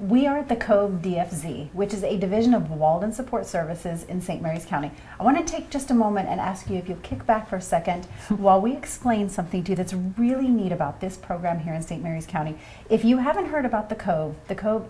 We are the Cove DFZ, which is a division of Walden Support Services in St. Mary's County. I want to take just a moment and ask you if you'll kick back for a second while we explain something to you that's really neat about this program here in St. Mary's County. If you haven't heard about the Cove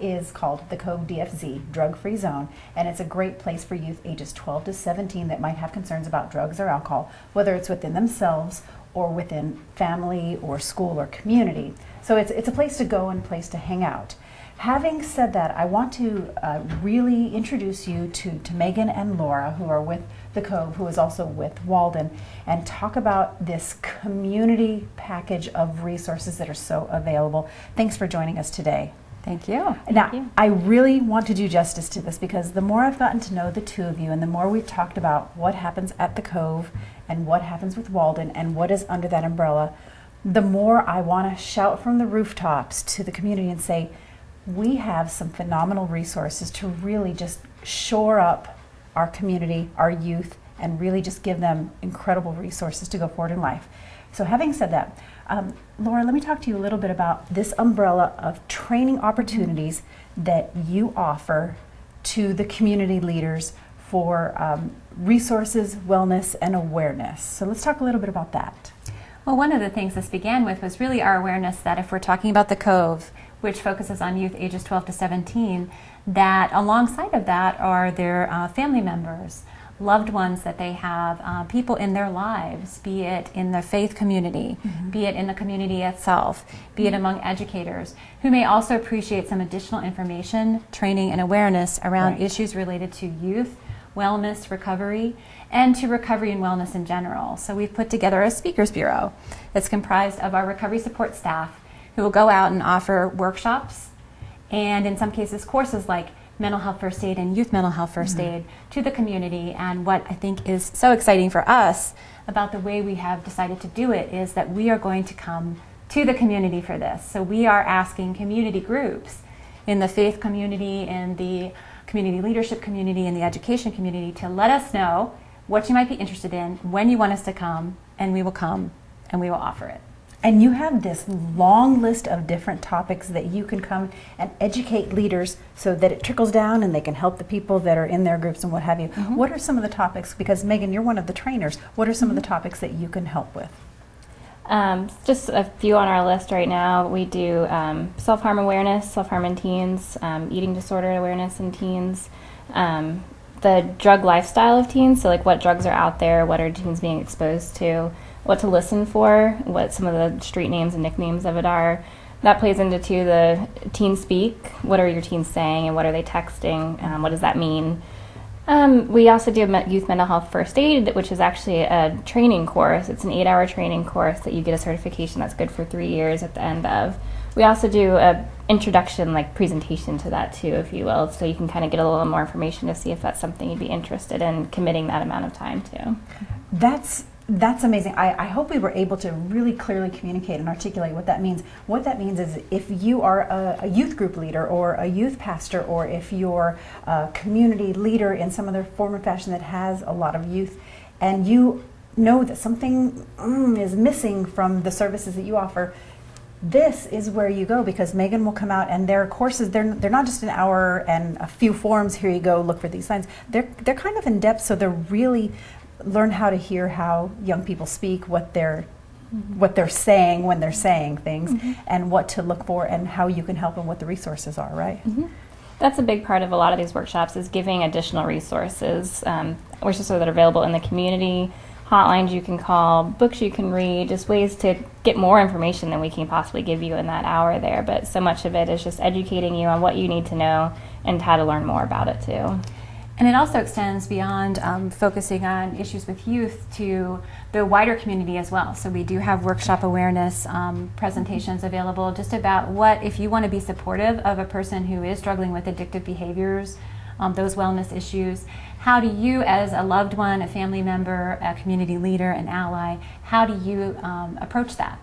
is called the Cove DFZ, Drug Free Zone, and it's a great place for youth ages 12 to 17 that might have concerns about drugs or alcohol, whether it's within themselves or within family or school or community. So it's a place to go and a place to hang out. Having said that, I want to really introduce you to Megan and Laura, who are with the Cove, who is also with Walden, and talk about this community package of resources that are so available. Thanks for joining us today. Thank you. Now, I really want to do justice to this because the more I've gotten to know the two of you and the more we've talked about what happens at the Cove and what happens with Walden and what is under that umbrella, the more I want to shout from the rooftops to the community and say, we have some phenomenal resources to really just shore up our community, our youth, and really just give them incredible resources to go forward in life. So having said that, Laura, let me talk to you a little bit about this umbrella of training opportunities that you offer to the community leaders for resources, wellness, and awareness. So let's talk a little bit about that. Well, one of the things this began with was really our awareness that if we're talking about the Cove, which focuses on youth ages 12 to 17, that alongside of that are their family members, loved ones that they have, people in their lives, be it in the faith community, be it in the community itself, be it among educators, who may also appreciate some additional information, training, and awareness around issues related to youth, wellness, recovery, and to recovery and wellness in general. So we've put together a speakers bureau that's comprised of our recovery support staff who will go out and offer workshops and in some cases courses like mental health first aid and youth mental health first aid to the community. And what I think is so exciting for us about the way we have decided to do it is that we are going to come to the community for this. So we are asking community groups in the faith community, in the community leadership community, in the education community to let us know what you might be interested in, when you want us to come, and we will come and we will offer it. And you have this long list of different topics that you can come and educate leaders so that it trickles down and they can help the people that are in their groups and what have you. What are some of the topics, because Megan, you're one of the trainers, what are some of the topics that you can help with? Just a few on our list right now. We do self-harm awareness, self-harm in teens, eating disorder awareness in teens, the drug lifestyle of teens, so like what drugs are out there, what are teens being exposed to, what to listen for, what some of the street names and nicknames of it are. That plays into the teen speak. What are your teens saying and what are they texting? What does that mean? We also do youth mental health first aid, which is actually a training course. It's an 8-hour training course that you get a certification that's good for 3 years at the end of. We also do a introduction, like presentation to that too, if you will, so you can kind of get a little more information to see if that's something you'd be interested in committing that amount of time to. That's amazing. I hope we were able to really clearly communicate and articulate what that means. What that means is if you are a youth group leader or a youth pastor, or if you're a community leader in some other form or fashion that has a lot of youth, and you know that something is missing from the services that you offer, this is where you go, because Megan will come out and their courses, they're not just an hour and a few forms, here you go, look for these signs. They're kind of in depth, so they're really learn how to hear how young people speak, what they're saying when they're saying things, and what to look for and how you can help and what the resources are, right? That's a big part of a lot of these workshops, is giving additional resources, which is so that are available in the community, hotlines you can call, books you can read, just ways to get more information than we can possibly give you in that hour there. But so much of it is just educating you on what you need to know and how to learn more about it too. And it also extends beyond focusing on issues with youth to the wider community as well. So we do have workshop awareness presentations available just about what, if you want to be supportive of a person who is struggling with addictive behaviors, those wellness issues, how do you, as a loved one, a family member, a community leader, an ally, how do you approach that?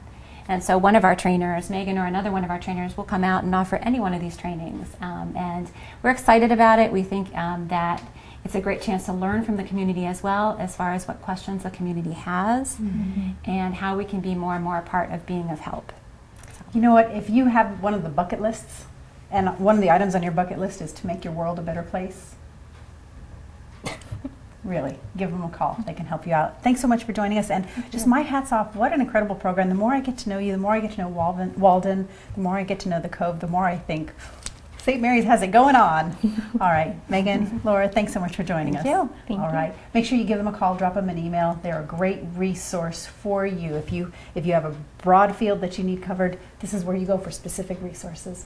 And so one of our trainers, Megan, or another one of our trainers, will come out and offer any one of these trainings. And we're excited about it. We think that it's a great chance to learn from the community as well, as far as what questions the community has and how we can be more and more a part of being of help. You know what, if you have one of the bucket lists And one of the items on your bucket list is to make your world a better place. Really, give them a call. They can help you out. Thanks so much for joining us. And just my hat's off. What an incredible program. The more I get to know you, the more I get to know Walden, the more I get to know the Cove, the more I think St. Mary's has it going on. All right, Megan, Laura, thanks so much for joining us. Thank you. Thank All you. right. Make sure you give them a call, drop them an email. They're a great resource for you. If you have a broad field that you need covered, this is where you go for specific resources.